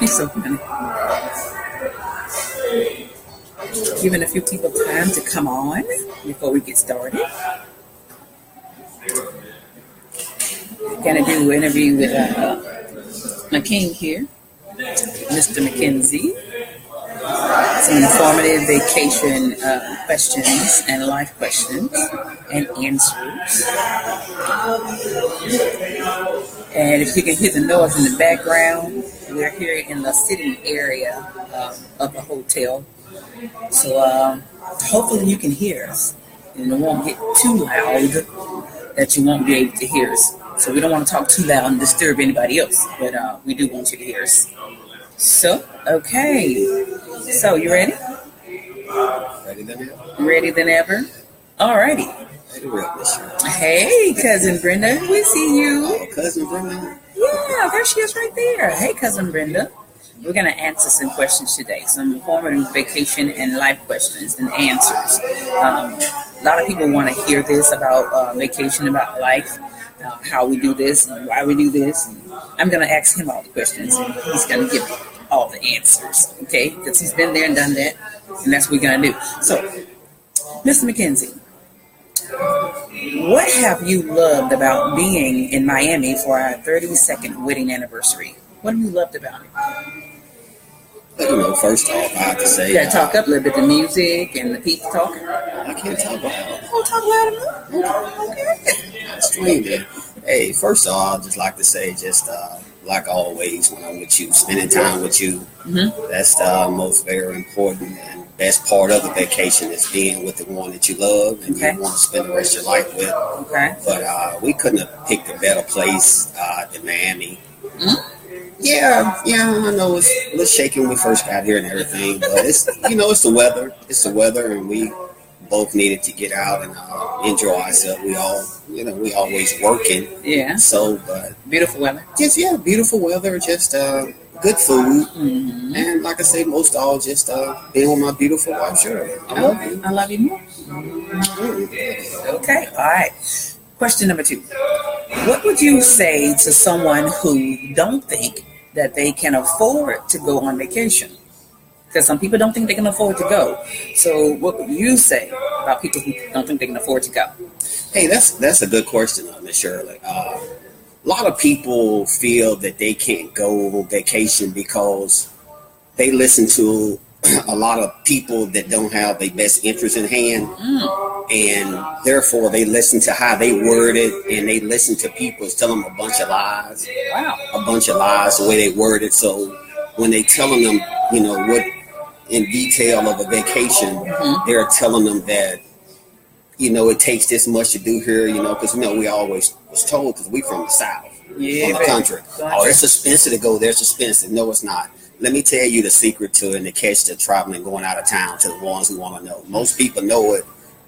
He's so funny. Giving a few people time to come on before we get started. Gonna do an interview with McKenzie here, Mr. McKenzie. Some informative vacation questions and life questions and answers. And if you can hear the noise in the background, we're here in the sitting area of the hotel. So hopefully you can hear us and it won't get too loud that you won't be able to hear us. So we don't want to talk too loud and disturb anybody else, but we do want you to hear us. So, okay. So, you ready? Ready than ever. Ready than ever? Alrighty. Hey, Cousin Brenda. We see you. Oh, Cousin Brenda? Yeah, there she is right there. Hey, Cousin Brenda. We're going to answer some questions today. Some informative vacation and life questions and answers. A lot of people want to hear this about vacation, about life. How we do this and why we do this. And I'm going to ask him all the questions and he's going to give all the answers, okay? Because he's been there and done that, and that's what we're going to do. So, Mr. McKenzie, what have you loved about being in Miami for our 32nd wedding anniversary? What have you loved about it? First off, I have to say... You got to talk up a little bit, the music and the people talking. I can't talk loud. Oh, talk loud enough? Okay. Streaming. Hey, first of all, I'd just like to say, like always, when I'm with you, spending time with you, that's the most very important and best part of the vacation is being with the one that you love and you want to spend the rest of your life with. Okay. But we couldn't have picked a better place than Miami. Yeah, I know it's a little shaky when we first got here and everything, but it's it's the weather. It's the weather, and we both needed to get out and enjoy ourselves. We all, we always working. Yeah. So, but beautiful weather. Just beautiful weather. Just good food, and like I say, most all just being with my beautiful wife. Sure, I love you. I love you more. Okay. All right. Question number 2. What would you say to someone who don't think that they can afford to go on vacation? Because some people don't think they can afford to go. So what would you say about people who don't think they can afford to go? Hey, that's a good question, Miss Shirley. A lot of people feel that they can't go on vacation because they listen to a lot of people that don't have their best interest in hand. And therefore they listen to how they word it, and they listen to people tell them a bunch of lies. Wow. A bunch of lies, the way they word it. So when they telling them, what in detail of a vacation, they're telling them that, it takes this much to do here, because, we always was told, because we from the South, from the country. Oh, it's expensive to go there. It's expensive. No, it's not. Let me tell you the secret to it and the catch to traveling, going out of town, to the ones who want to know. Most people know it,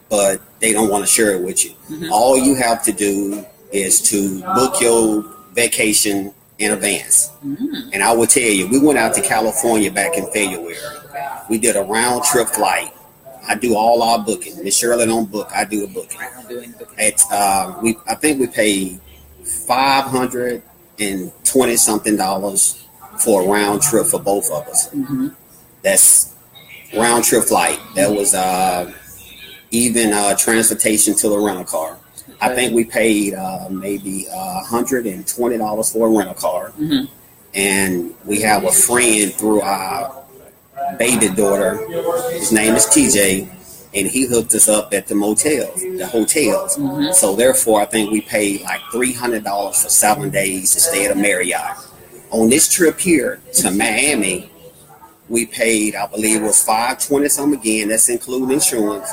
but they don't want to share it with you. All you have to do is to book your vacation in advance. And I will tell you, we went out to California back in February. We did a round trip flight. I do all our booking. Miss Shirley don't book. I do the booking. I think we paid $520 something for a round trip for both of us. That's round trip flight. That was even transportation to the rental car. I think we paid maybe $120 for a rental car. And we have a friend through our baby daughter. His name is TJ, and he hooked us up at the hotels. So therefore, I think we paid like $300 for 7 days to stay at a Marriott. On this trip here to Miami, we paid, I believe it was $520 something again. That's including insurance.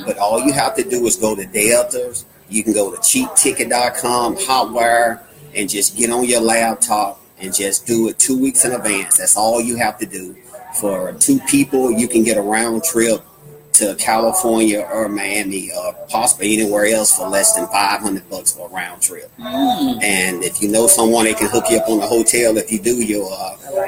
But all you have to do is go to Delta's. You can go to cheapticket.com, Hotwire, and just get on your laptop and just do it 2 weeks in advance. That's all you have to do. For 2 people, you can get a round trip to California or Miami or possibly anywhere else for less than $500 for a round trip. And if you know someone that can hook you up on the hotel, if you do your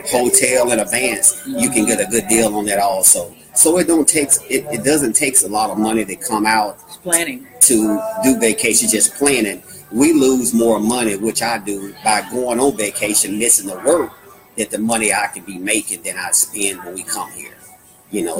hotel in advance, you can get a good deal on that also. So it doesn't take a lot of money to come out planning to do vacation, just planning. We lose more money, which I do, by going on vacation, missing the work, that the money I could be making than I spend when we come here.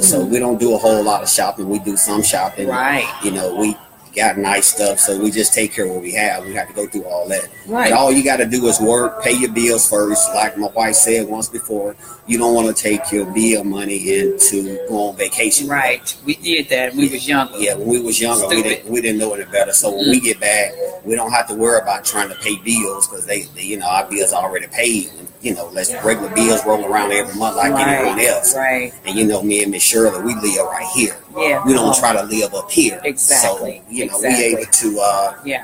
So we don't do a whole lot of shopping. We do some shopping. Right. We got nice stuff, so we just take care of what we have. We have to go through all that. Right. But all you got to do is work, pay your bills first. Like my wife said once before, you don't want to take your bill money into go on vacation. Right. We did that when we was younger. Yeah, when we was younger, we didn't know any better. So when we get back, we don't have to worry about trying to pay bills because they our bills are already paid. Let's regular bills roll around every month like anyone else. Right. And me and Miss Shirley, we live right here. Yeah. We don't try to live up here. Exactly. So, we able to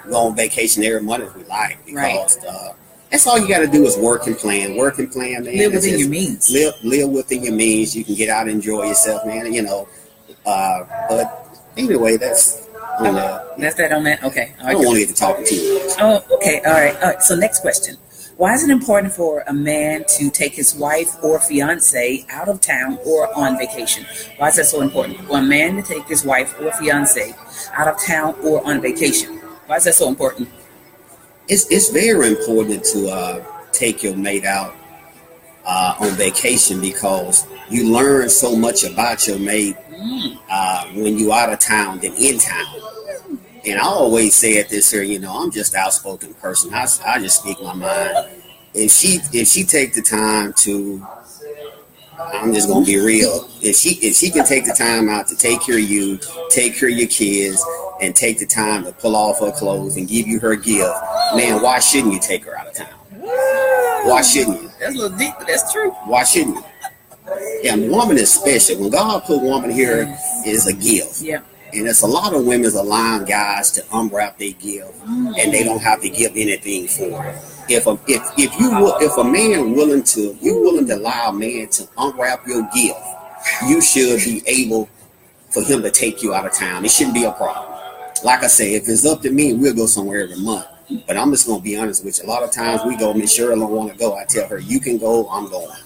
go on vacation every month if we like because that's all you got to do is work and plan, man. Live within your means. Live within your means. You can get out and enjoy yourself, man. But anyway, that's on that. That's that on that. Okay. I don't want to get to talking too much. Oh, okay. All right. So next question. Why is it important for a man to take his wife or fiance out of town or on vacation? Why is that so important? For a man to take his wife or fiance out of town or on vacation. Why is that so important? It's very important to take your mate out on vacation because you learn so much about your mate when you out of town than in town. And I always say at this here, I'm just an outspoken person. I just speak my mind. If she take the time to, I'm just gonna be real. If she can take the time out to take care of you, take care of your kids, and take the time to pull off her clothes and give you her gift, man, why shouldn't you take her out of town? Why shouldn't you? That's a little deep, but that's true. Why shouldn't you? Yeah, woman is special. When God put woman here, is a gift. Yeah. And there's a lot of women allowing guys to unwrap their gift, and they don't have to give anything for it. If a man willing to allow a man to unwrap your gift, you should be able for him to take you out of town. It shouldn't be a problem. Like I say, if it's up to me, we'll go somewhere every month. But I'm just gonna be honest with you. A lot of times we go, Miss Shirley don't want to go. I tell her, you can go, I'm going.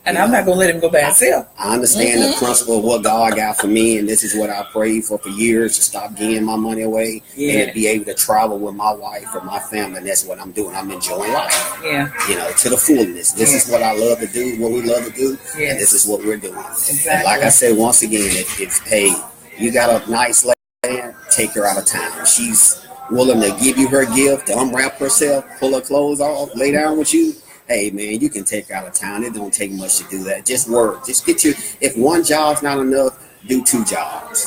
And I'm not going to let him go by himself. I understand the principle of what God got for me, and this is what I prayed for years, to stop giving my money away and to be able to travel with my wife or my family, and that's what I'm doing. I'm enjoying life, to the fullness. This is what I love to do, what we love to do, and this is what we're doing. Exactly. And like I said, once again, if hey, you got a nice lady, take her out of town. She's willing to give you her gift, to unwrap herself, pull her clothes off, lay down with you. Hey man, you can take her out of town. It don't take much to do that. Just work. Just get you. If one job's not enough, do 2 jobs.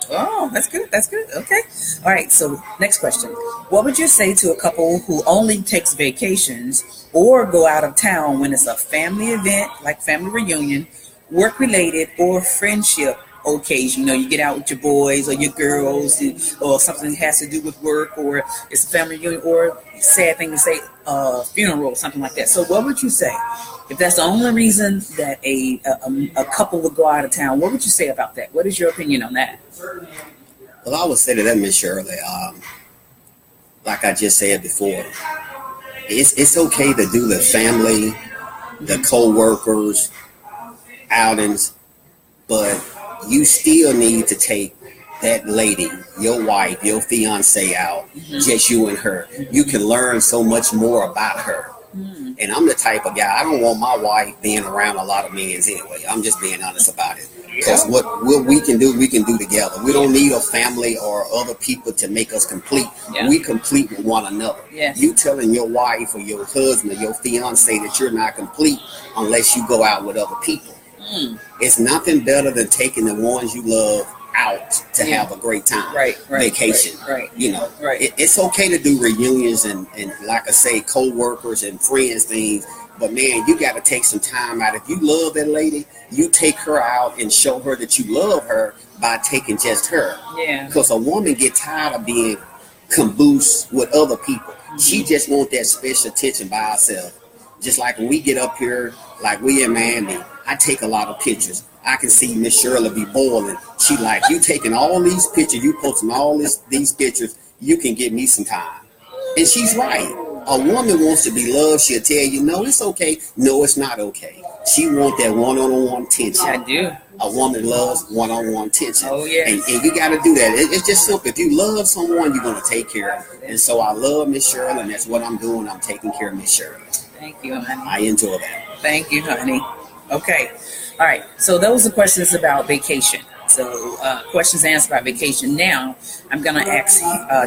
Oh, that's good. That's good. Okay. All right. So next question. What would you say to a couple who only takes vacations or go out of town when it's a family event, like family reunion, work related, or friendship occasion? You get out with your boys or your girls, or something that has to do with work, or it's a family reunion, or sad thing to say, funeral or something like that. So what would you say if that's the only reason that a couple would go out of town? What would you say about that? What is your opinion on that? Well, I would say to that, Miss Shirley, like I just said before, it's okay to do the family, the co-workers, outings, but you still need to take that lady, your wife, your fiance out, just you and her. You can learn so much more about her. And I'm the type of guy, I don't want my wife being around a lot of men anyway. I'm just being honest about it. Because what we can do together. We don't need a family or other people to make us complete. Yeah. We complete with one another. Yes. You telling your wife or your husband or your fiance that you're not complete unless you go out with other people. It's nothing better than taking the ones you love out to have a great time. Vacation. Right. It's okay to do reunions and like I say, co-workers and friends things. But man, you got to take some time out. If you love that lady, you take her out and show her that you love her by taking just her. Yeah. Because a woman get tired of being caboose with other people. She just want that special attention by herself. Just like when we get up here, like we in Miami, I take a lot of pictures. I can see Miss Shirley be boiling. She like, you taking all these pictures, you posting all these pictures, you can give me some time. And she's right. A woman wants to be loved. She'll tell you, no, it's okay. No, it's not okay. She wants that one-on-one attention. I do. A woman loves one-on-one attention. Oh, yeah. And you got to do that. It's just simple. If you love someone, you're going to take care of them. And so I love Miss Shirley, and that's what I'm doing. I'm taking care of Miss Shirley. Thank you, honey. I enjoy that. Thank you, honey. Okay. All right. So those are questions about vacation. So questions answered about vacation. Now I'm going to ask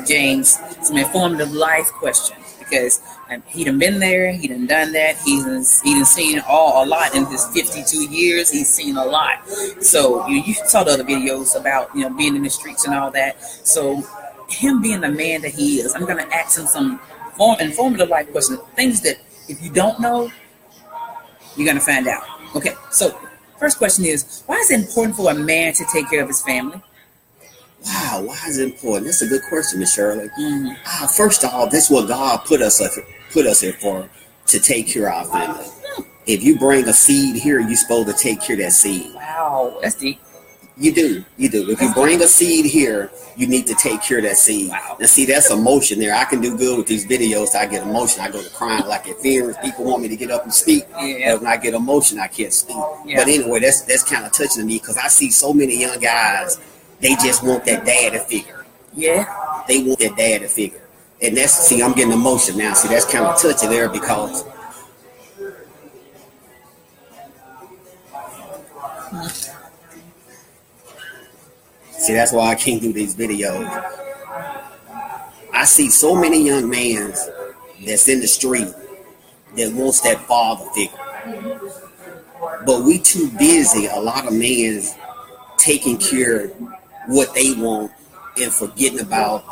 James some informative life questions because he done been there. He done done that. He done seen a lot in his 52 years. He's seen a lot. So you saw the other videos about being in the streets and all that. So him being the man that he is, I'm going to ask him some informative life questions. Things that if you don't know, you're going to find out. Okay, so first question is, why is it important for a man to take care of his family? Wow, why is it important? That's a good question, Miss Shirley. First of all, this is what God put us here for, to take care of our family. If you bring a seed here, you're supposed to take care of that seed. Wow, that's deep. You do. If you bring a seed here, you need to take care of that seed. Wow. Now, see, that's emotion there. I can do good with these videos. I get emotion. I go to crying like at funerals. People want me to get up and speak. Yeah. But when I get emotion, I can't speak. Yeah. But anyway, that's kind of touching to me because I see so many young guys, they just want that daddy figure. Yeah. They want that daddy figure. And see, I'm getting emotion now. See, that's kind of touching there because see, that's why I can't do these videos. I see so many young men that's in the street that wants that father figure. But we too busy, a lot of men, taking care of what they want and forgetting about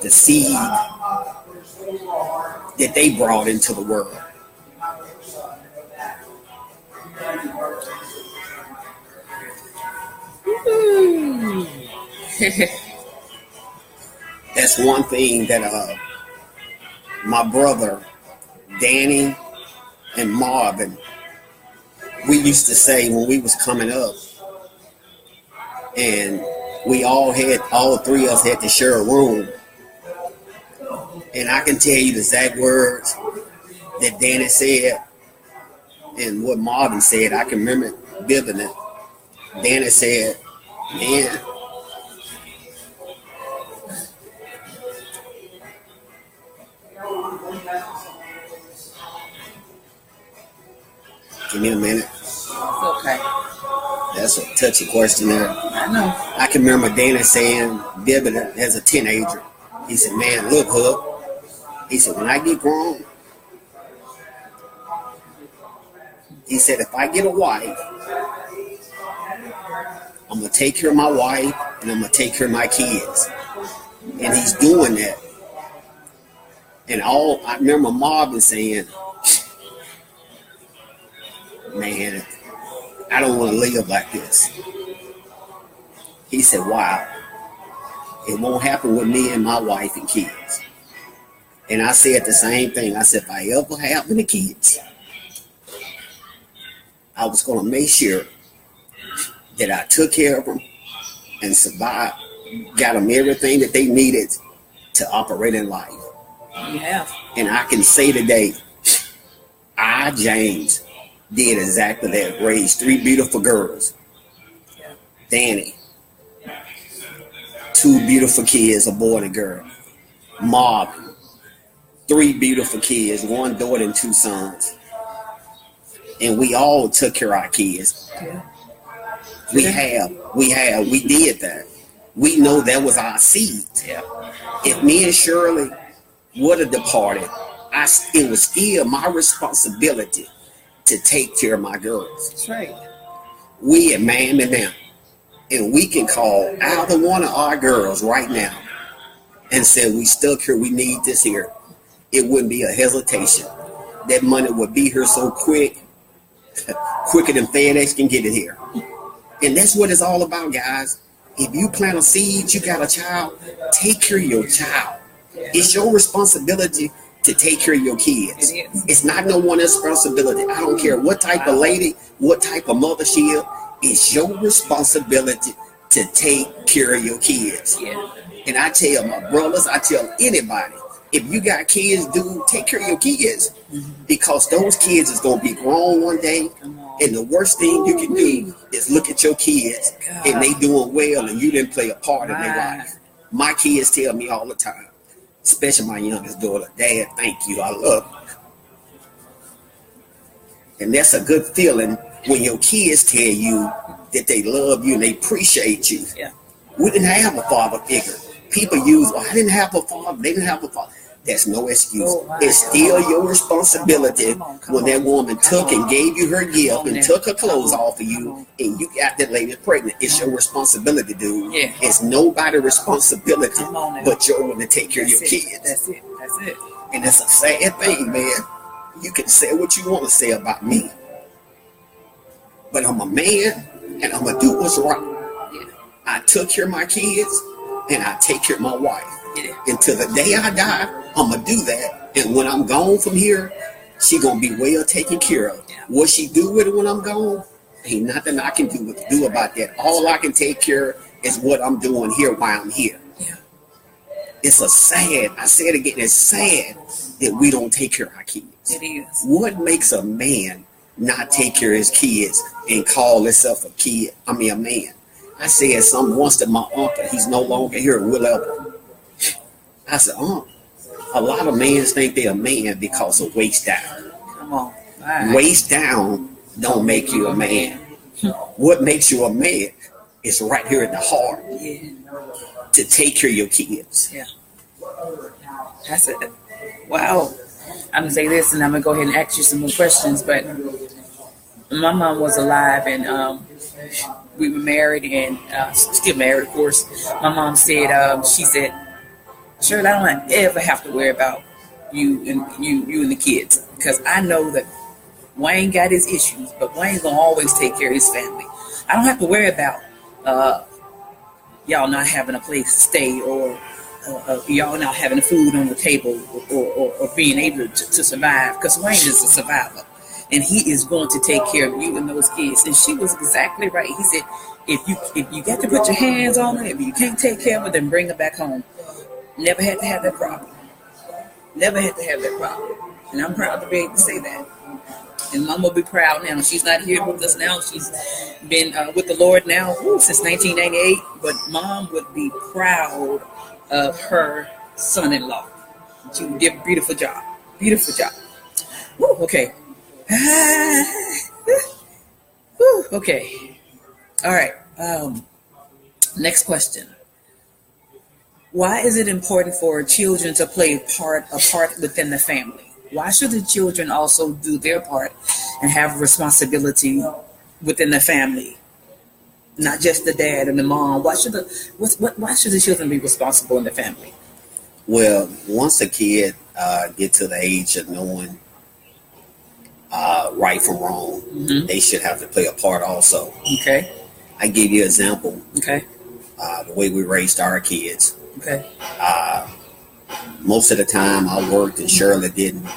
the seed that they brought into the world. That's one thing that my brother Danny and Marvin, we used to say when we was coming up, and all three of us had to share a room. And I can tell you the exact words that Danny said and what Marvin said. I can remember vividly. Danny said, man, give me a minute. It's okay. That's a touchy question there. I know. I can remember Danny saying vividly as a teenager. He said, man, look, Hook. He said, when I get grown, he said, if I get a wife, I'm going to take care of my wife and I'm going to take care of my kids. And he's doing that. And I remember Marvin saying, man, I don't want to live like this. He said, wow, it won't happen with me and my wife and kids. And I said the same thing. I said, if I ever have any kids, I was going to make sure that I took care of them and survived, got them everything that they needed to operate in life. You have. And I can say today, James, did exactly that. Raised 3 beautiful girls. Yeah. Danny, 2 beautiful kids, a boy and a girl. Marvin, 3 beautiful kids, 1 daughter and 2 sons. And we all took care of our kids. Yeah. We did that. We know that was our seed. Yeah. If me and Shirley would have departed, it was still my responsibility to take care of my girls. That's right. We at Man and Them, and we can call either one of our girls right now and say, we stuck here, we need this here. It wouldn't be a hesitation. That money would be here so quick, quicker than FedEx can get it here. And that's what it's all about, guys. If you plant a seed, you got a child, take care of your child. It's your responsibility to take care of your kids. It's not no one else's responsibility. I don't care what type of lady, what type of mother she is. It's your responsibility to take care of your kids. Yeah. And I tell my brothers, I tell anybody, if you got kids, dude, take care of your kids. Because those kids is going to be grown one day. And the worst thing you can do is look at your kids and they doing well and you didn't play a part in their life. My kids tell me all the time, especially my youngest daughter, Dad, thank you. I love you. And that's a good feeling when your kids tell you that they love you and they appreciate you. Yeah. We didn't have a father figure. People use, I didn't have a father. They didn't have a father. That's no excuse. It's still your responsibility when that woman took and gave you her gift and took her clothes off of you and you got that lady pregnant. It's your responsibility, dude. Yeah. It's nobody's responsibility but your one to take care of your kids. That's it. That's it. And it's a sad thing, man. You can say what you want to say about me, but I'm a man and I'm going to do what's right. Yeah. I took care of my kids and I take care of my wife. Yeah. Until the day I die, I'm going to do that. And when I'm gone from here, she going to be well taken care of. Yeah. What she do with it when I'm gone, ain't nothing I can do about that. All I can take care of is what I'm doing here while I'm here. Yeah. It's I say it again, it's sad that we don't take care of our kids. It is. What makes a man not take care of his kids and call himself a man? I said something once to my uncle. He's no longer here, Will Ever. I said, a lot of men think they're a man because of waist down. Come on. All right. Waist down don't make you a man. What makes you a man is right here at the heart. Yeah. To take care of your kids. Yeah. That's it. Wow. I'm going to say this and I'm going to go ahead and ask you some more questions, but my mom was alive and we were married and still married, of course. My mom said, she said, Shirley, I don't ever have to worry about you and the kids because I know that Wayne got his issues, but Wayne's going to always take care of his family. I don't have to worry about y'all not having a place to stay or y'all not having food on the table or being able to survive because Wayne is a survivor and he is going to take care of you and those kids. And she was exactly right. He said, if you got to put your hands on it, if you can't take care of it, then bring it back home. Never had to have that problem. Never had to have that problem. And I'm proud to be able to say that. And Mom will be proud now. She's not here with us now. She's been with the Lord now since 1998. But Mom would be proud of her son-in-law. She did a beautiful job. Beautiful job. Woo, okay. Woo, okay. All right. Next question. Why is it important for children to play a part within the family? Why should the children also do their part and have responsibility within the family? Not just the dad and the mom. Why should the children be responsible in the family? Well, once a kid get to the age of knowing right from wrong, they should have to play a part also. Okay. I give you an example. Okay. The way we raised our kids. Okay. Most of the time I worked and Shirley didn't.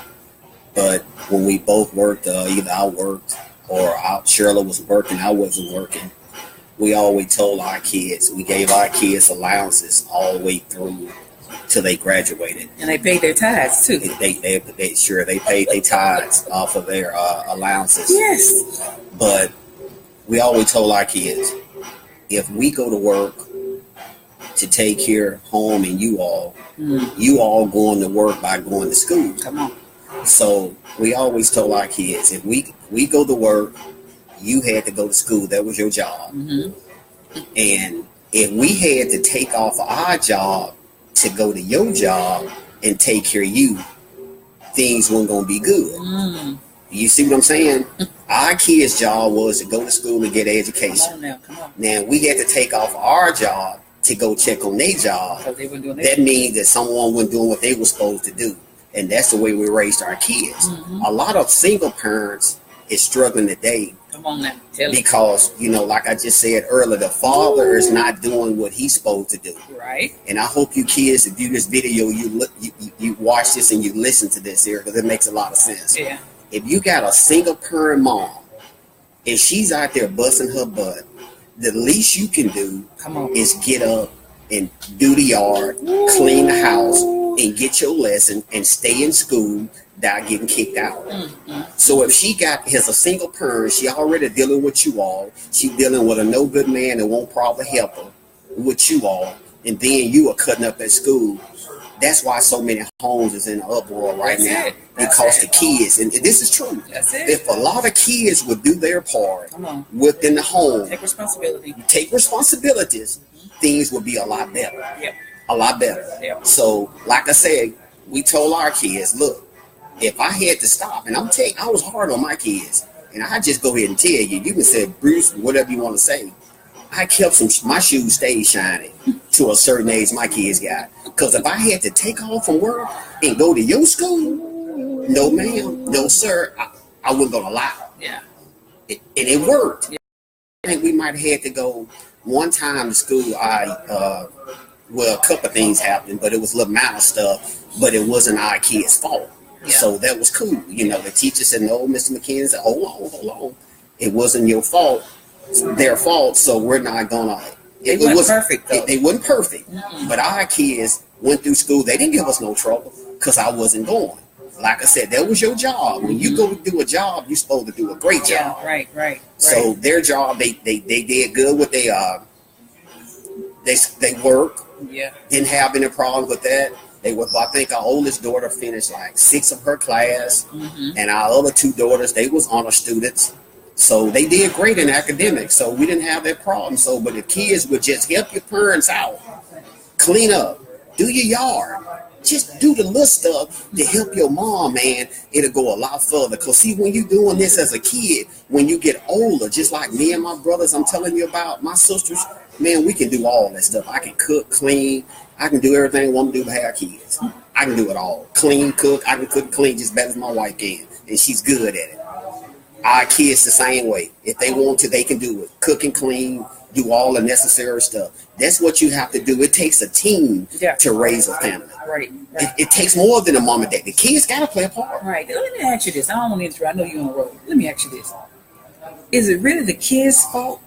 But when we both worked, either I worked or Shirley was working, I wasn't working. We always told our kids, we gave our kids allowances all the way through till they graduated. And they paid their tithes too. They paid their tithes off of their allowances. Yes. But we always told our kids, if we go to work to take care of home and you all going to work by going to school. Come on. So we always told our kids, if we go to work, you had to go to school. That was your job. And if we had to take off our job to go to your job and take care of you, things weren't going to be good. You see what I'm saying? Our kids' job was to go to school and get an education. Come on. Now we had to take off our job to go check on their job. That means that someone wasn't doing what they were supposed to do. And that's the way we raised our kids. A lot of single parents is struggling today. Come on now. Because, like I just said earlier, the father is not doing what he's supposed to do. Right. And I hope you kids that do this video, you watch this and you listen to this here because it makes a lot of sense. Yeah. If you got a single parent mom and she's out there busting her butt, the least you can do is get up and do the yard, clean the house, and get your lesson and stay in school without getting kicked out. So if she has a single parent, she already dealing with you all. She dealing with a no good man that won't probably help her with you all. and then you are cutting up at school. That's why so many homes is in an uproar right now. Because the kids, and this is true. If a lot of kids would do their part within the home, take responsibilities, things would be a lot better. A lot better. So, like I said, we told our kids, look, if I had to stop, and I was hard on my kids, and I just go ahead and tell you, you can say, Bruce, whatever you want to say. I kept my shoes stayed shiny to a certain age my kids got. Because if I had to take off from work and go to your school, no ma'am, no sir, I wasn't going to allow. And it worked. I think we might have had to go one time to school. Well, a couple of things happened, but it was little minor stuff, but it wasn't our kids' fault. So that was cool. You know, the teacher said, no, Mr. McKenzie, hold on. It wasn't your fault. Their fault, so we're not gonna. It wasn't perfect. They wasn't perfect, but our kids went through school. They didn't give us no trouble because I wasn't going. Like I said, that was your job. When you go to do a job, you're supposed to do a great job. Right. So their job, they did good with they work. Didn't have any problems with that. I think our oldest daughter finished like 6 of her class, and our other 2 daughters, they was honor students. So they did great in academics, so we didn't have that problem. So, but the kids would just help your parents out, clean up, do your yard, just do the little stuff to help your mom, man. It'll go a lot further. Because see, when you're doing this as a kid, when you get older, just like me and my brothers, I'm telling you about, my sisters, man, we can do all that stuff. I can cook, clean. I can do everything I want to do to have kids. I can do it all. Clean, cook. I can cook and clean just better as my wife can, and she's good at it. Our kids the same way. If they want to, they can do it. Cook and clean, do all the necessary stuff. That's what you have to do. It takes a team to raise a family. Right. It takes more than a mom and dad. The kids got to play a part. Right. Let me ask you this. I don't want to interrupt. I know you're on the road. Let me ask you this. Is it really the kids' fault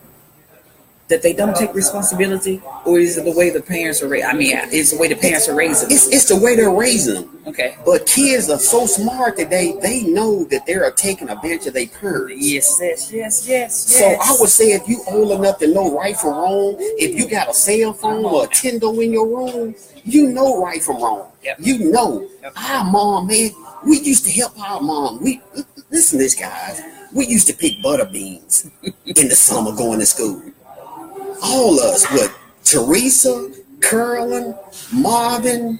that they don't take responsibility, or is it the way the parents are raised? I mean, it's the way the parents are raising them. It's the way they're raising them. Okay. But kids are so smart that they know that they are taking advantage of their parents. Yes. So I would say if you old enough to know right from wrong, if you got a cell phone or a Tendo in your room, you know right from wrong. You know. Our mom, man, we used to help our mom. Listen to this, guys. We used to pick butter beans in the summer going to school. All of us, with Teresa, Carolyn, Marvin,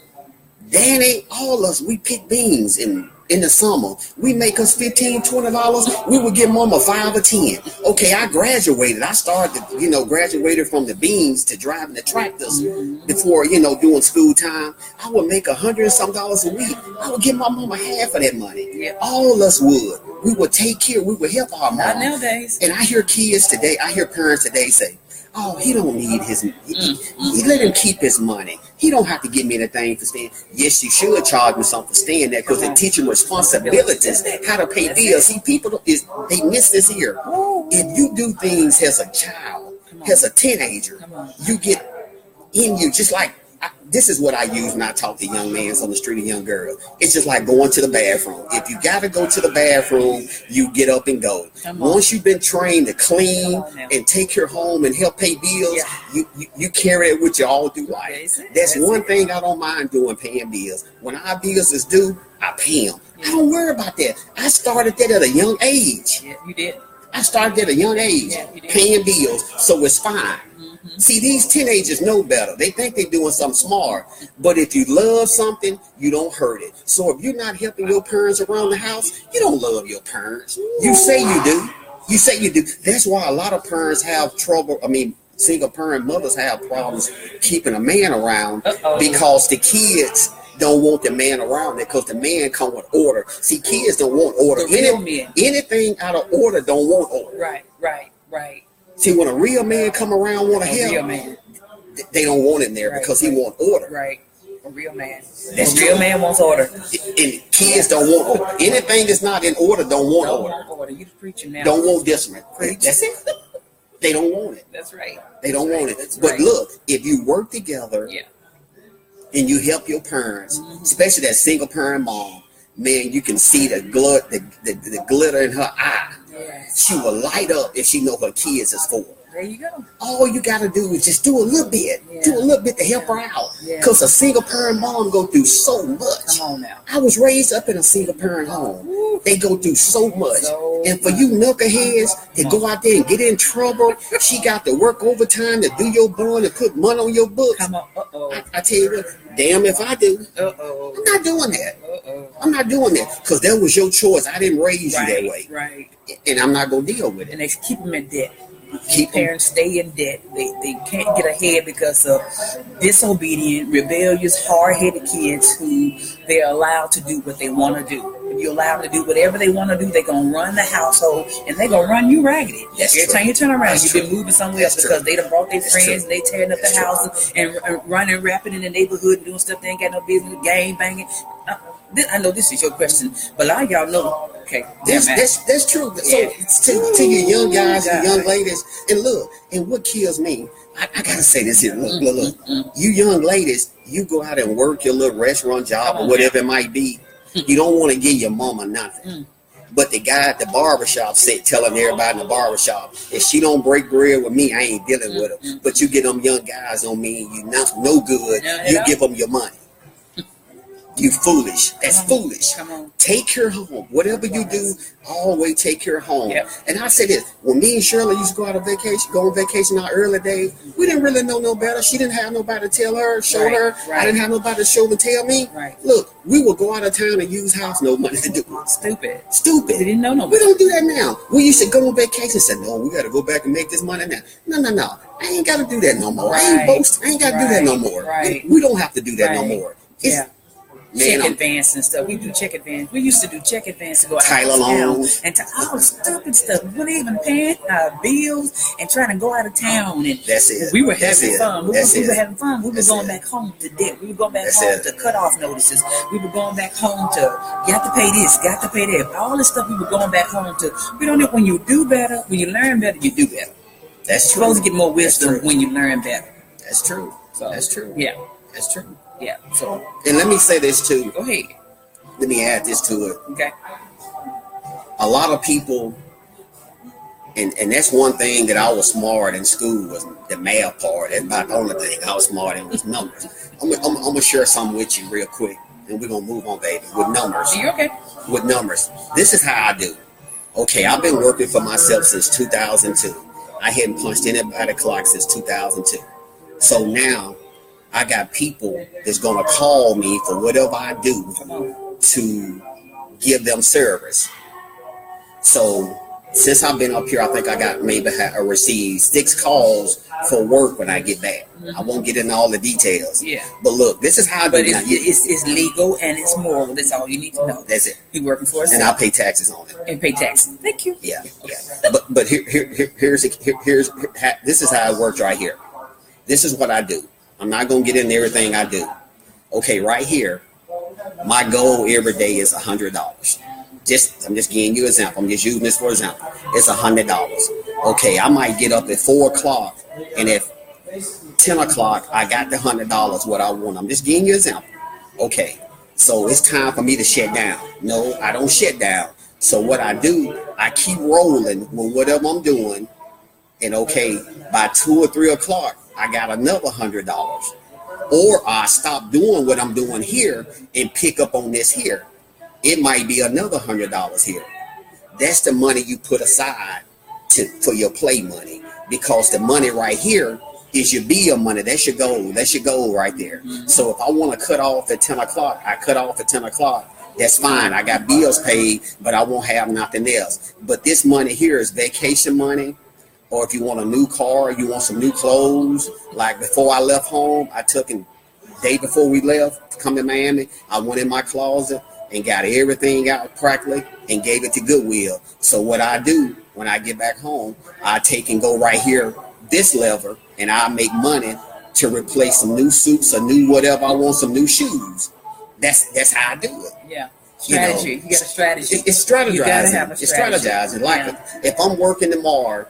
Danny, all of us, we pick beans in the summer. We make us $15, $20. We would give mama 5 or 10. Okay, I graduated. I started, graduated from the beans to driving the tractors before, doing school time. I would make $100 and some a week. I would give my mama half of that money. All of us would. We would take care. We would help our mom. Not nowadays. And I hear kids today, parents today say, oh, he don't need his, he let him keep his money. He don't have to give me anything for staying. Yes, you should charge me something for staying there because it teaches responsibilities, how to pay bills. See, people, they miss this here. If you do things as a child, as a teenager, you get in you, just like, this is what I use when I talk to young men on the street, a young girl. It's just like going to the bathroom. If you got to go to the bathroom, you get up and go. Once you've been trained to clean and take your home and help pay bills, you carry it with you all through life. That's one thing I don't mind doing, paying bills. When our bills is due, I pay them. I don't worry about that. I started that at a young age. Yeah, you did. I started at a young age, paying bills, so it's fine. See, these teenagers know better. They think they're doing something smart. But if you love something, you don't hurt it. So if you're not helping your parents around the house, you don't love your parents. You say you do. You say you do. That's why a lot of parents have trouble. I mean, single parent mothers have problems keeping a man around because the kids don't want the man around it because the man come with order. See, kids don't want order. Anything out of order don't want order. Right. See, when a real man come around want to help, they don't want him there because he want order. Right. A real man. A real man wants order. And kids don't want order. Anything that's not in order don't want order. You preaching now. Don't want discipline. That's it. They don't want it. That's right. They don't want it. But look, if you work together and you help your parents, especially that single parent mom, man, you can see the glitter in her eye. She will light up if she know her kids is for. There you go. All you got to do is just do a little bit. Yeah. Do a little bit to help her out. Because a single parent mom go through so much. Come on now. I was raised up in a single parent home. Woo. They go through so much. And for you knuckleheads to go out there and get in trouble, she got to work overtime to do your bond and put money on your books. Come on. I tell you what, damn if I do. I'm not doing that. I'm not doing that. Because that was your choice. I didn't raise you that way. Right. And I'm not going to deal with it. And they keep them in debt. Keep parents stay in debt. They can't get ahead because of disobedient, rebellious, hard-headed kids who they're allowed to do what they want to do. If you allow them to do whatever they want to do, they're going to run the household and they're going to run you raggedy. Every time you turn around, you've been moving somewhere else because they done brought their friends and they tearing up the house and running rapid in the neighborhood and doing stuff they ain't got no business, gang banging. I know this is your question, but a lot of y'all know. Okay, that's true. So to you young guys and young ladies, and look, and what kills me, I gotta say this here. Look. You young ladies, you go out and work your little restaurant job or whatever it might be. You don't want to give your mama nothing. But the guy at the barbershop said, telling everybody in the barbershop, if she don't break bread with me, I ain't dealing with her. But you get them young guys on me and you no good, you give them your money. You foolish. That's foolish. Come on. Take her home. Whatever you do, always take her home. Yep. And I say this, when me and Shirley used to go on vacation our early days, we didn't really know no better. She didn't have nobody to tell her, show her. Right. I didn't have nobody to show and tell me. Right. Look, we would go out of town and use house no money to do it. Stupid. We didn't know no We don't do that now. We used to go on vacation and say, no, we got to go back and make this money now. No. I ain't got to do that no more. Right. I ain't boasting. I ain't got to do that no more. Right. We don't have to do that no more. Check advance and stuff. We do check advance. We used to do check advance to go out Tyler of town loans and to all stupid stuff. We weren't even paying our bills and trying to go out of town. And that's it. We were having fun. We were having fun. We were going it. back home to debt. We were going back home to cut off notices. We were going back home to got to pay this, got to pay that. All this stuff we were going back home to. We don't know when you do better, when you learn better, you do better. That's true. You're supposed to get more wisdom when you learn better. That's true. So, that's true. Yeah. That's true. Yeah. So, and let me say this too. Go ahead. Let me add this to it. Okay. A lot of people, and that's one thing that I was smart in school was the math part. That's about the only thing I was smart in was numbers. I'm gonna share something with you real quick, and we're gonna move on, baby, with numbers. Are you okay? With numbers. This is how I do. Okay, I've been working for myself since 2002. I hadn't punched anybody clock since 2002. So now I got people that's gonna call me for whatever I do to give them service. So since I've been up here, I think I got received 6 calls for work when I get back. I won't get into all the details. Yeah. But look, this is how I do it. It's legal and it's moral. That's all you need to know. That's it. You're working for us. And I'll pay taxes on it. And pay taxes. Thank you. Yeah. But here's this is how it works right here. This is what I do. I'm not gonna get into everything I do. Okay, right here. My goal every day is $100. I'm just giving you an example. I'm just using this for example. It's $100. Okay, I might get up at 4 o'clock, and at 10 o'clock, I got the $100 what I want. I'm just giving you an example. Okay, so it's time for me to shut down. No, I don't shut down. So what I do, I keep rolling with whatever I'm doing, and okay, by 2 or 3 o'clock, I got another $100. Or I stop doing what I'm doing here and pick up on this here. It might be another $100 here. That's the money you put aside for your play money, because the money right here is your bill money. That's your goal. That's your goal right there. So if I want to cut off at 10 o'clock, I cut off at 10 o'clock. That's fine. I got bills paid, but I won't have nothing else. But this money here is vacation money. Or if you want a new car, you want some new clothes. Like before I left home, I took the day before we left to come to Miami, I went in my closet and got everything out practically and gave it to Goodwill. So what I do when I get back home, I take and go right here, this lever, and I make money to replace some new suits, a new whatever I want, some new shoes. That's how I do it. Yeah. Strategy. You got a strategy. It's strategizing. You gotta have a strategy. It's strategizing. Like if I'm working tomorrow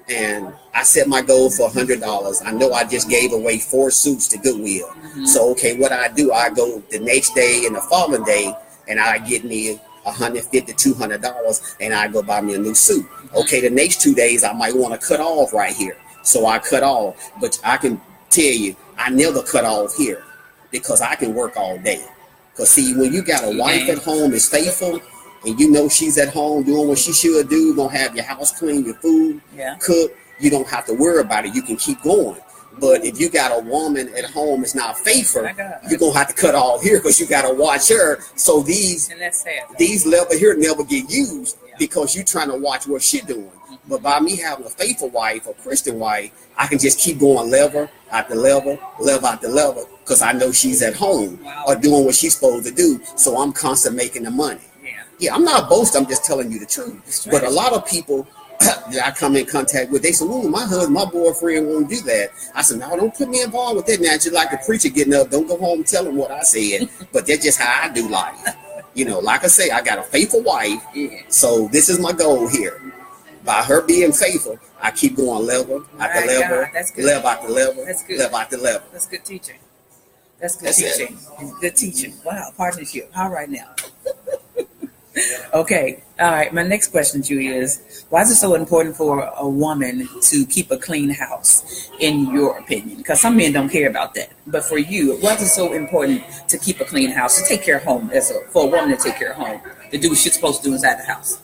and I set my goal for $100, I know I just gave away 4 suits to Goodwill. So okay, what I do, I go the next day and the following day, and I get me $150, $200, and I go buy me a new suit. Okay, the next 2 days I might want to cut off right here. So I cut off. But I can tell you, I never cut off here because I can work all day. Because see, when you got a wife at home is faithful, and you know she's at home doing what she should do, gonna have your house clean, your food cooked, you don't have to worry about it. You can keep going. But if you got a woman at home that's not faithful, you're gonna have to cut off here because you gotta watch her. So these levels here never get used because you're trying to watch what she's doing. But by me having a faithful wife, a Christian wife, I can just keep going level after level after level because I know she's at home or doing what she's supposed to do. So I'm constantly making the money. Yeah, I'm not boasting. I'm just telling you the truth. But a lot of people that I come in contact with, they say, "Ooh, my husband, my boyfriend won't do that." I said, "No, don't put me involved with that now. Just like the preacher getting up, don't go home and tell him what I said." But that's just how I do life. You know, like I say, I got a faithful wife. So this is my goal here. By her being faithful, I keep going level after level, level after level, level after level. That's good teaching. That's good teaching. Good teaching. Wow, partnership. All right now. Okay. All right. My next question to you is, why is it so important for a woman to keep a clean house, in your opinion? Because some men don't care about that. But for you, why is it so important to keep a clean house, to take care of home, for a woman to take care of home, to do what she's supposed to do inside the house?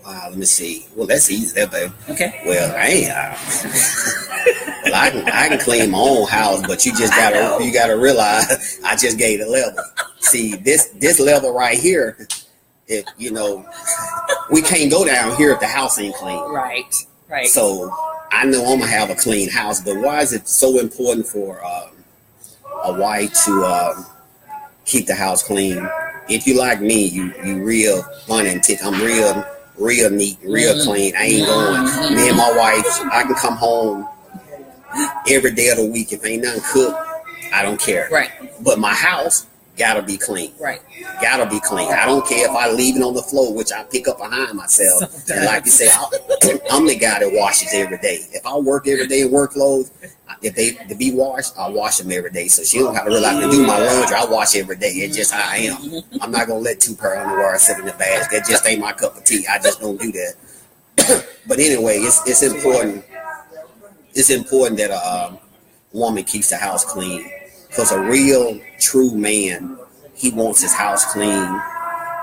Wow, let me see. Well, that's easy there, baby. Okay. Well, well, I can clean my own house, but you gotta realize I just gave the level. See, this level right here, if you know, we can't go down here if the house ain't clean. Right. So I know I'm gonna have a clean house, but why is it so important for a wife to keep the house clean? If you like me, you real fun and I'm real neat, real clean. I ain't going. Me and my wife, I can come home every day of the week. If ain't nothing cooked, I don't care. Right. But my house gotta be clean. Right. Gotta be clean. I don't care if I leave it on the floor, which I pick up behind myself. Sometimes. And like you say, I'm the guy that washes every day. If I work every day and work clothes, if they to be washed, I wash them every day. So she don't have to really have to do my laundry. I wash every day. It's just how I am. I'm not gonna let 2 pair of underwear sit in the basket. That just ain't my cup of tea. I just don't do that. But anyway, it's important. It's important that a woman keeps the house clean. Because a real, true man, he wants his house clean.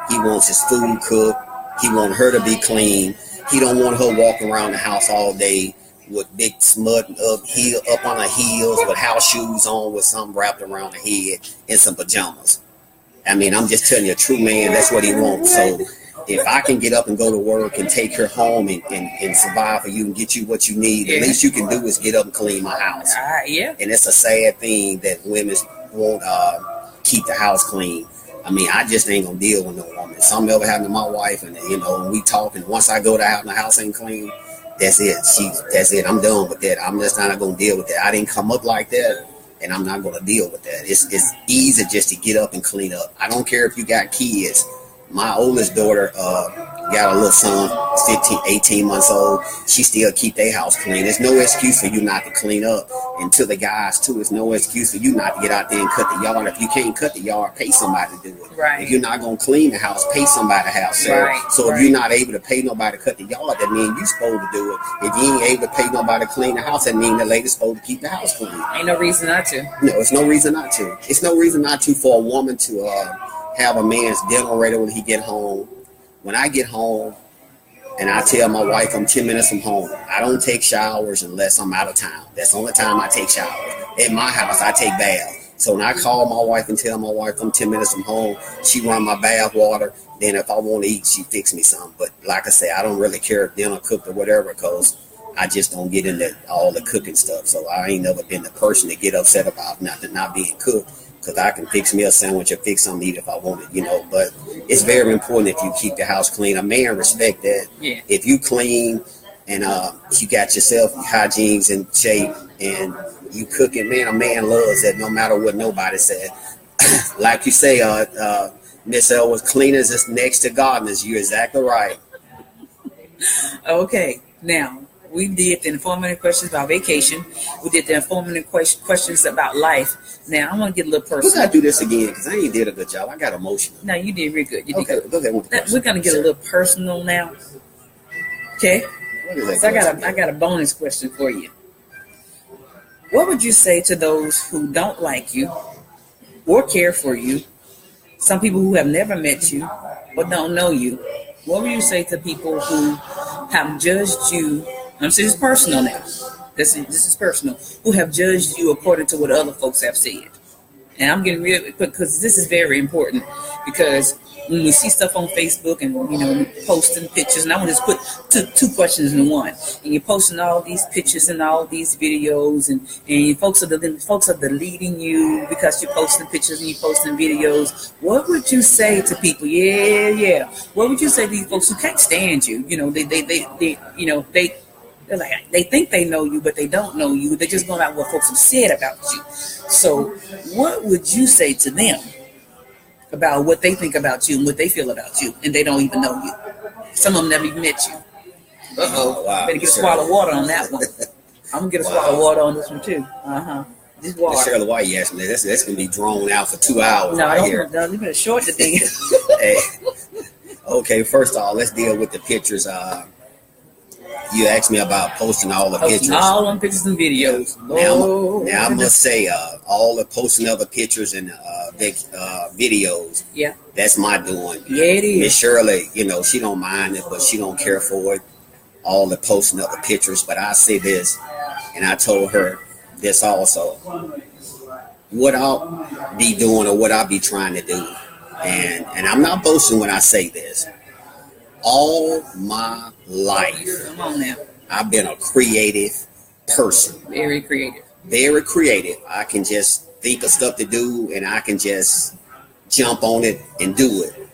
He wants his food cooked. He wants her to be clean. He don't want her walking around the house all day with big smut up on her heels with house shoes on with something wrapped around her head and some pajamas. I mean, I'm just telling you, a true man, that's what he wants. So if I can get up and go to work and take her home and survive for you and get you what you need, the least you can do is get up and clean my house. And it's a sad thing that women won't keep the house clean. I mean, I just ain't gonna deal with no woman. Something ever happened to my wife, and you know, when we talk, and once I go to out and the house ain't clean, that's it. That's it. I'm done with that. I'm just not gonna deal with that. I didn't come up like that, and I'm not gonna deal with that. It's easy just to get up and clean up. I don't care if you got kids. My oldest daughter got a little son, 15, 18 months old. She still keep their house clean. There's no excuse for you not to clean up. And to the guys, too, there's no excuse for you not to get out there and cut the yard. If you can't cut the yard, pay somebody to do it. Right. If you're not going to clean the house, pay somebody to have service. So if you're not able to pay nobody to cut the yard, that means you're supposed to do it. If you ain't able to pay nobody to clean the house, that means the lady's supposed to keep the house clean. Ain't no reason not to. No, it's no reason not to. It's no reason not to for a woman to have a man's dinner ready when he get home. When I get home and I tell my wife I'm 10 minutes from home, I don't take showers unless I'm out of town. That's the only time I take showers. At my house, I take baths. So when I call my wife and tell my wife I'm 10 minutes from home, she run my bath water. Then if I want to eat, she fix me something. But like I say, I don't really care if dinner cooked or whatever, because I just don't get into all the cooking stuff. So I ain't never been the person to get upset about nothing not being cooked. Because I can fix me a sandwich or fix something to eat if I want it, you know. But it's very important if you keep the house clean. A man respect that. Yeah. If you clean and you got yourself hygienes in shape and you cooking, man, a man loves that no matter what nobody said. Like you say, Miss L was cleaners is next to gardeners. You're exactly right. Okay, now we did the informative questions about vacation. We did the informative questions about life. Now I want to get a little personal. We gotta do this again because I ain't did a good job. I got emotional. No, you did real good. You did okay, good. Go ahead. We're gonna get a little personal now. Okay. What is that So I got a bonus question for you. What would you say to those who don't like you or care for you? Some people who have never met you or don't know you. What would you say to people who have judged you? I'm saying it's personal now. This is personal. Who have judged you according to what other folks have said? And I'm getting real quick because this is very important. Because when we see stuff on Facebook and posting pictures, and I want to just put two questions in one. And you're posting all these pictures and all these videos, and folks are deleting you because you're posting pictures and you're posting videos. What would you say to people? Yeah. What would you say to these folks who can't stand you? They're like, they think they know you, but they don't know you. They're just going out what folks have said about you. So what would you say to them about what they think about you and what they feel about you, and they don't even know you? Some of them never even met you. Wow. Better get a swallow of water on that one. I'm going to get a swallow of water on this one, too. This water. Shirley, why you asking me? That's going to be drawn out for 2 hours right here. No, you better short the thing. Hey. Okay, first of all, let's deal with the pictures. You asked me about posting all the pictures. All them pictures and videos. Now I must say, all the posting of the pictures and videos. Yeah, that's my doing. Yeah, it is. Miss Shirley, she don't mind it, but she don't care for it. All the posting of the pictures. But I say this, and I told her this also. What I'll be doing or what I'll be trying to do, and I'm not boasting when I say this. All my life, come on now, I've been a creative person. Very creative. Very creative. I can just think of stuff to do, and I can just jump on it and do it.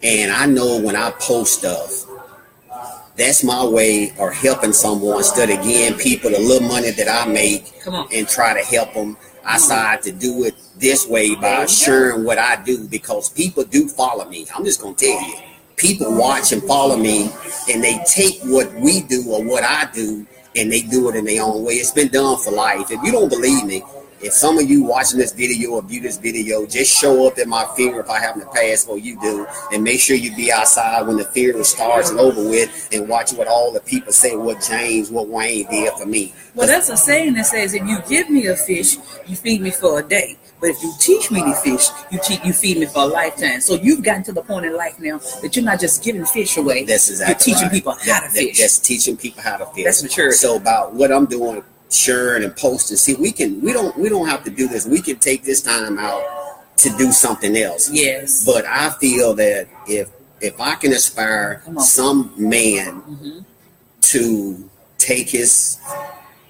And I know when I post stuff, that's my way of helping someone. Instead of giving people the little money that I make and try to help them, I decide to do it this way by sharing what I do, because people do follow me. I'm just going to tell you. People watch and follow me, and they take what we do or what I do, and they do it in their own way. It's been done for life. If you don't believe me, if some of you watching this video or view this video, just show up at my funeral if I happen to pass or you do, and make sure you be outside when the funeral starts and over with, and watch what all the people say, what James, what Wayne did for me. Well, that's a saying that says, if you give me a fish, you feed me for a day. But if you teach me to fish, you feed me for a lifetime. So you've gotten to the point in life now that you're not just giving fish away. That's exactly You're teaching people how to fish. That's teaching people how to fish. That's maturity. So about what I'm doing, sharing and posting. See, we don't have to do this. We can take this time out to do something else. Yes. But I feel that if I can inspire some man to take his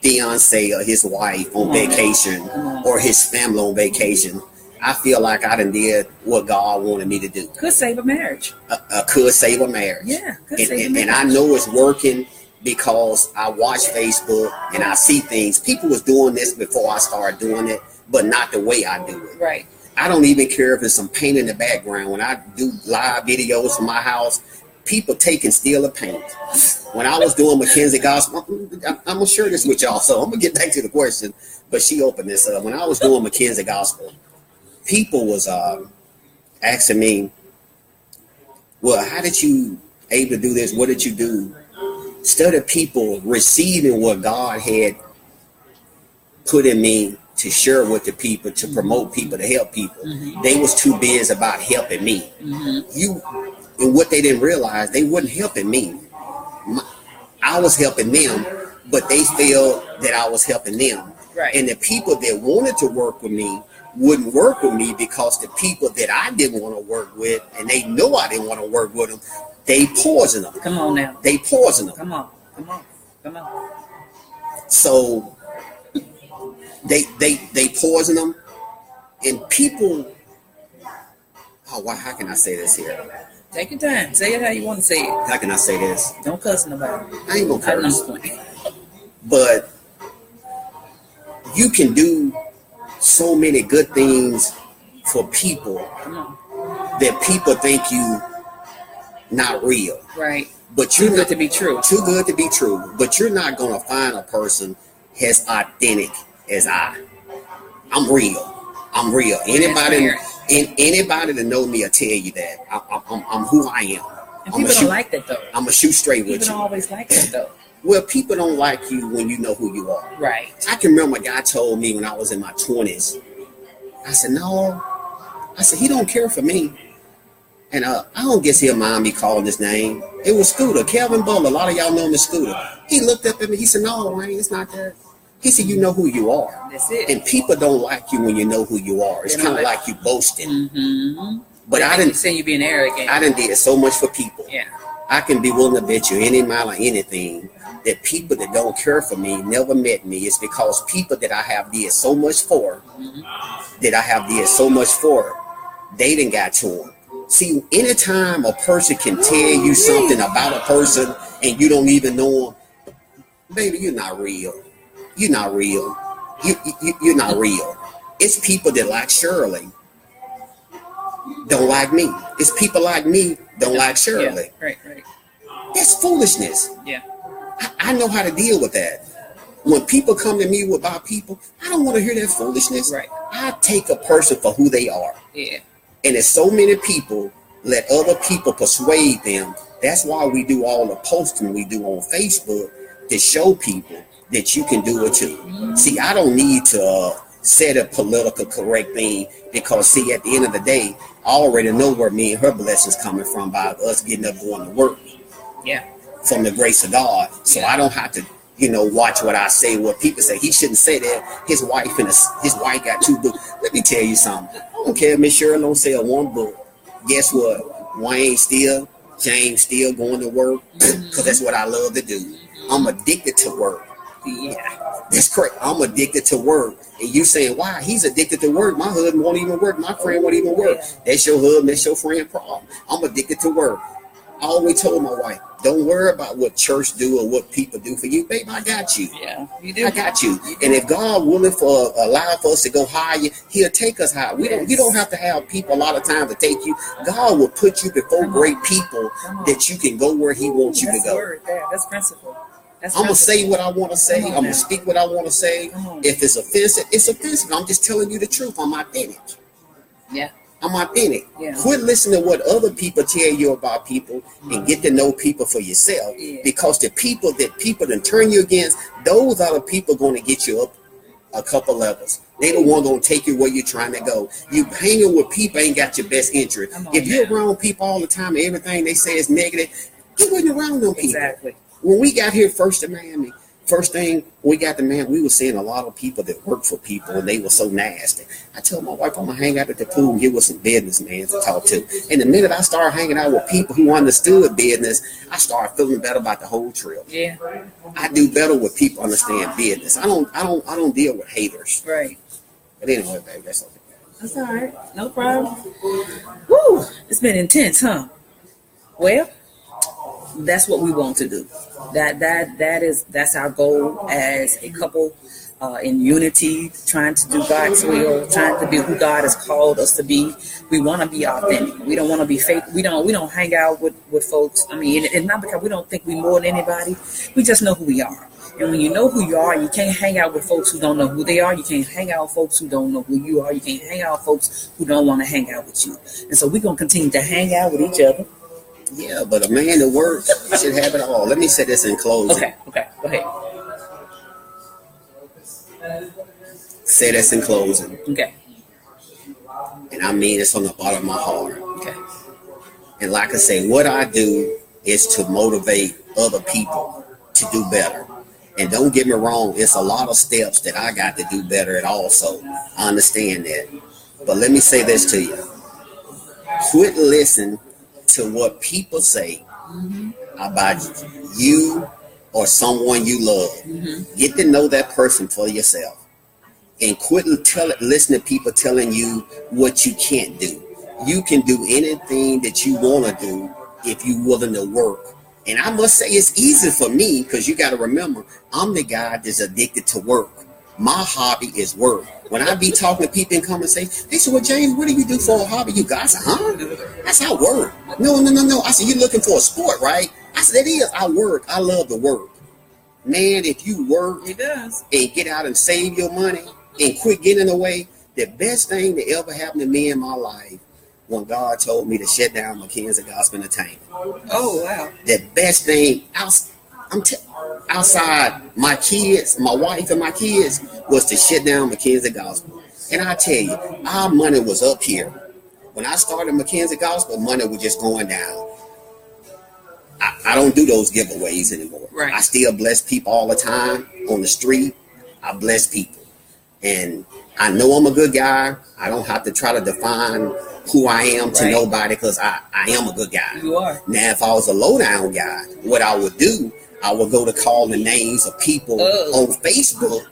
fiance or his wife on vacation or his family on vacation, I feel like I done did what God wanted me to do. Could save a marriage. Could save a marriage. Yeah. And I know it's working because I watch Facebook and I see things. People was doing this before I started doing it, but not the way I do it. Right. I don't even care if it's some paint in the background. When I do live videos from my house, people take and steal the paint. When I was doing McKenzie Gospel, I'm going to share this with y'all, so I'm going to get back to the question, but she opened this up. When I was doing McKenzie Gospel, people was asking me, well, how did you able to do this? What did you do? Instead of people receiving what God had put in me to share with the people, to promote people, to help people, they was too busy about helping me. And what they didn't realize, they wasn't helping me. I was helping them, but they felt that I was helping them. Right. And the people that wanted to work with me wouldn't work with me because the people that I didn't want to work with, and they know I didn't want to work with them, they poison them. Come on now. They poison them. Come on. So they poison them, and people. Oh, wow, how can I say this here? Take your time. Say it how you want to say it. How can I say this? Don't cuss nobody. I ain't gonna curse. But you can do so many good things for people that people think you not real. Right. But you're too good to be true. Too good to be true. But you're not gonna find a person as authentic as I. I'm real. Anybody that know me will tell you that I'm who I am. And people don't like that though. I'm gonna shoot straight with you. People don't always like that though. Well, people don't like you when you know who you are. Right. I can remember a guy told me when I was in my 20s. I said, no. I said, he don't care for me. And I don't guess he'll mind me calling his name. It was Scooter, Kelvin Butler. A lot of y'all know him as Scooter. He looked up at me. He said, no, Wayne, it's not that. He said, you know who you are. That's it. And people don't like you when you know who you are. It's kind of like you boasting. Mm-hmm. But I didn't say you being arrogant. I done did so much for people. Yeah. I can be willing to bet you any mile or anything that people that don't care for me never met me. It's because people that I have did so much for, they done got to them. See, anytime a person can tell you something about a person and you don't even know them, baby, you're not real. You're not real. You're not real. It's people that like Shirley don't like me. It's people like me don't like Shirley. Yeah, right. That's foolishness. Yeah. I know how to deal with that. When people come to me about people, I don't want to hear that foolishness. Right. I take a person for who they are. Yeah. And there's so many people let other people persuade them. That's why we do all the posting we do on Facebook to show people that you can do it too. Mm-hmm. See, I don't need to say a political correct thing because, see, at the end of the day, I already know where me and her blessings coming from by us getting up going to work. Yeah. From the grace of God. So I don't have to, watch what I say, what people say. He shouldn't say that. His wife got 2 books. Let me tell you something. I don't care if Miss Shirley don't sell 1 book. Guess what? Wayne still, James still going to work because that's what I love to do. I'm addicted to work. Yeah. That's correct. I'm addicted to work. And you saying, why? He's addicted to work. My husband won't even work. My friend won't even work. That's your husband. That's your friend problem. I'm addicted to work. I always told my wife, don't worry about what church do or what people do for you. Babe, I got you. Yeah, you do. I got you. And if God willing for allow for us to go higher, he'll take us higher. You don't have to have people a lot of time to take you. God will put you before great people that you can go where he wants you to go. Word. Yeah, that's principle. I'm going to say what I want to say. I'm going to speak what I want to say. If it's offensive, it's offensive. I'm just telling you the truth. I'm authentic. Yeah. I'm authentic. Yeah. Quit listening to what other people tell you about people and get to know people for yourself. Yeah. Because the people that turn you against, those are the people going to get you up a couple levels. They the one going to take you where you're trying to go. You hanging with people ain't got your best interest. If you're around people all the time and everything they say is negative, you wasn't around them people. Exactly. When we got here first to Miami, first thing we got to Miami, we were seeing a lot of people that work for people and they were so nasty. I told my wife I'm going to hang out at the pool and give us some business, man, to talk to. And the minute I started hanging out with people who understood business, I started feeling better about the whole trip. Yeah. I do better with people understand business. I don't deal with haters. Right. But anyway, baby, that's okay. That's all right. No problem. Woo! It's been intense, huh? Well, that's what we want to do. That's our goal as a couple in unity, trying to do God's will, trying to be who God has called us to be. We want to be authentic. We don't want to be fake. We don't hang out with folks. I mean, it's not because we don't think we more than anybody. We just know who we are. And when you know who you are, you can't hang out with folks who don't know who they are. You can't hang out with folks who don't know who you are. You can't hang out with folks who don't want to hang out with you. And so we're going to continue to hang out with each other. Yeah, but a man that works should have it all. Let me say this in closing. Okay, go ahead. Say this in closing. Okay. And I mean this from the bottom of my heart. Okay. And like I say, what I do is to motivate other people to do better. And don't get me wrong, it's a lot of steps that I got to do better at also. I understand that. But let me say this to you. Quit listening to what people say about you or someone you love. Get to know that person for yourself. And quit listening to people telling you what you can't do. You can do anything that you want to do if you're willing to work. And I must say it's easy for me because you got to remember, I'm the guy that's addicted to work. My hobby is work. When I be talking to people and come and say, they say, well, James, what do you do for a hobby? You guys, that's how I work. No. I said, you're looking for a sport, right? I said, it is. I work. I love to work. Man, if you work and get out and save your money and quit getting in the way, the best thing that ever happened to me in my life when God told me to shut down McKenzie Gospel Entertainment. Oh, wow. The best thing, outside my kids, my wife and my kids, was to shut down McKenzie Gospel. And I tell you, our money was up here. When I started McKenzie Gospel, money was just going down. I don't do those giveaways anymore. Right. I still bless people all the time on the street. I bless people. And I know I'm a good guy. I don't have to try to define who I am to nobody, because I am a good guy. You are. Now, if I was a low-down guy, what I would do, I would go to call the names of people on Facebook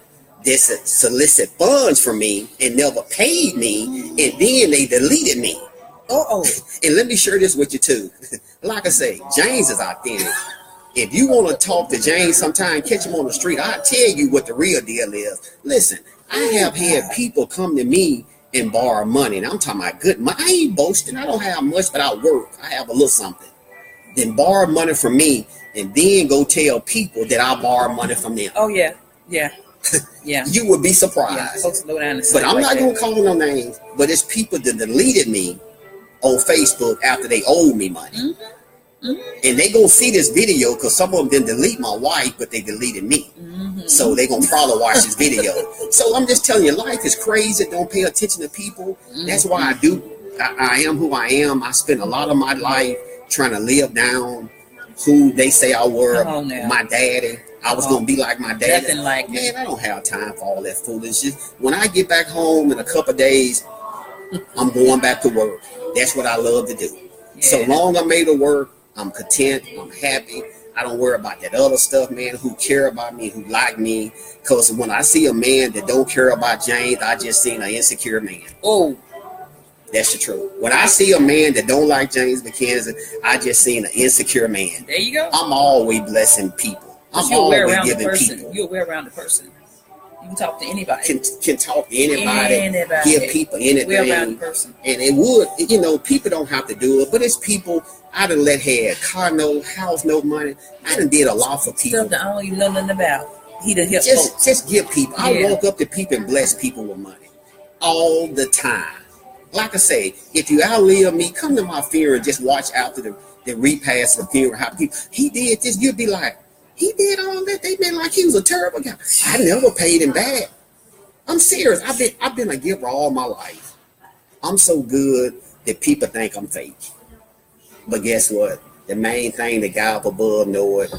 that solicit funds from me and never paid me, and then they deleted me. And let me share this with you too. Like I say, James is authentic. If you want to talk to James sometime, catch him on the street, I'll tell you what the real deal is. Listen, I have had people come to me and borrow money, and I'm talking about good money. I ain't boasting. I don't have much, but I work. I have a little something. Then borrow money from me, and then go tell people that I borrow money from them. Oh yeah, yeah. You would be surprised. Folks slow down and but I'm not going to call no names. But it's people that deleted me on Facebook after they owed me money. And they gonna see this video, because some of them didn't delete my wife, but they deleted me. So they gonna probably watch this video. So I'm just telling you, life is crazy. Don't pay attention to people. That's why I am who I am. I spent a lot of my life trying to live down who they say I were. My daddy. I was gonna be like my daddy. Nothing like Man, I don't have time for all that foolishness. When I get back home in a couple of days, I'm going back to work. That's what I love to do. So long I'm able to work, I'm content, I'm happy. I don't worry about that other stuff, man, who care about me, who like me. Because when I see a man that don't care about James, I just seen an insecure man. That's the truth. When I see a man that don't like James McKenzie, I just seen an insecure man. There you go. I'm always blessing people. I'm always giving people. You're aware around the person. You can talk to anybody. Can talk to anybody. Give people anything. We're around the person. And it would, people don't have to do it, but it's people I done let have car note, house note money. I done did a lot for people. Stuff that I don't even know nothing about. He done helped folks. Just give people. I walk up to people and bless people with money all the time. Like I say, if you outlive me, come to my funeral and just watch after the repast of the funeral. How people, he did this, you'd be like, he did all that. They been like he was a terrible guy. I never paid him back. I'm serious. I've been a giver all my life. I'm so good that people think I'm fake. But guess what? The main thing that God up above know it.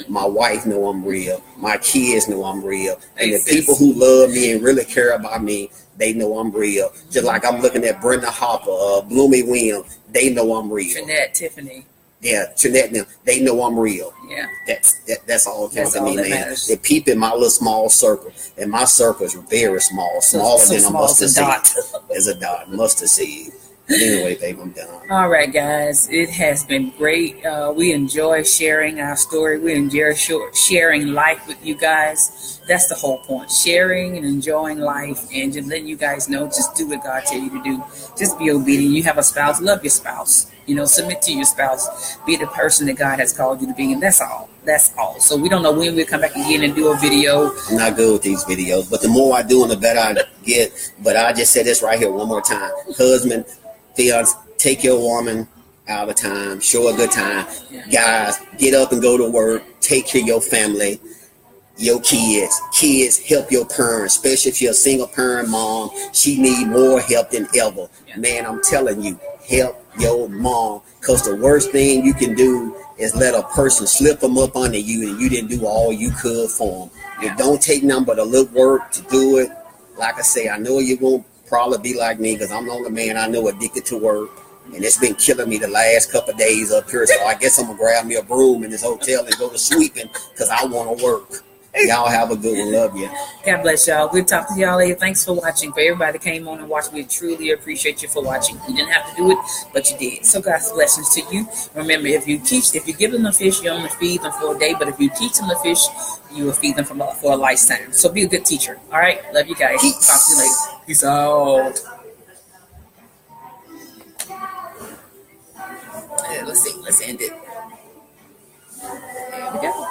My wife know I'm real. My kids know I'm real. And the people who love me and really care about me, they know I'm real. Just like I'm looking at Brenda Hopper, Bloomy Williams, they know I'm real. Trinette, Tiffany. Yeah, Trinette, they know I'm real. Yeah. That's all that counts to me, man. Matters. The people in my little small circle, and my circle is very small, smaller than a mustard seed. As a dot, mustard seed. Anyway, babe, I'm done. All right, guys. It has been great. We enjoy sharing our story. We enjoy sharing life with you guys. That's the whole point. Sharing and enjoying life and just letting you guys know, just do what God tell you to do. Just be obedient. You have a spouse, love your spouse. Submit to your spouse. Be the person that God has called you to be. And that's all. That's all. So we don't know when we'll come back again and do a video. I'm not good with these videos, but the more I do, the better I get. But I just said this right here one more time. Husband, fiance, take your woman out of time. Show a good time. Guys, get up and go to work. Take care of your family. Your kids. Kids, help your parents, especially if you're a single parent mom. She need more help than ever. Man, I'm telling you, help your mom, because the worst thing you can do is let a person slip them up under you and you didn't do all you could for them. It don't take nothing but a little work to do it. Like I say, I know you won't probably be like me, because I'm the only man I know addicted to work, and it's been killing me the last couple of days up here. So I guess I'm gonna grab me a broom in this hotel and go to sweeping, because I want to work. Y'all have a good one. Love you. God bless y'all. We'll talk to y'all later. Thanks for watching. For everybody that came on and watched, we truly appreciate you for watching. You didn't have to do it, but you did. So God's blessings to you. Remember, if you give them the fish, you only feed them for a day. But if you teach them the fish, you will feed them for a lifetime. So be a good teacher. All right. Love you guys. Peace. Talk to you later. Peace out. Let's see. Let's end it. There we go.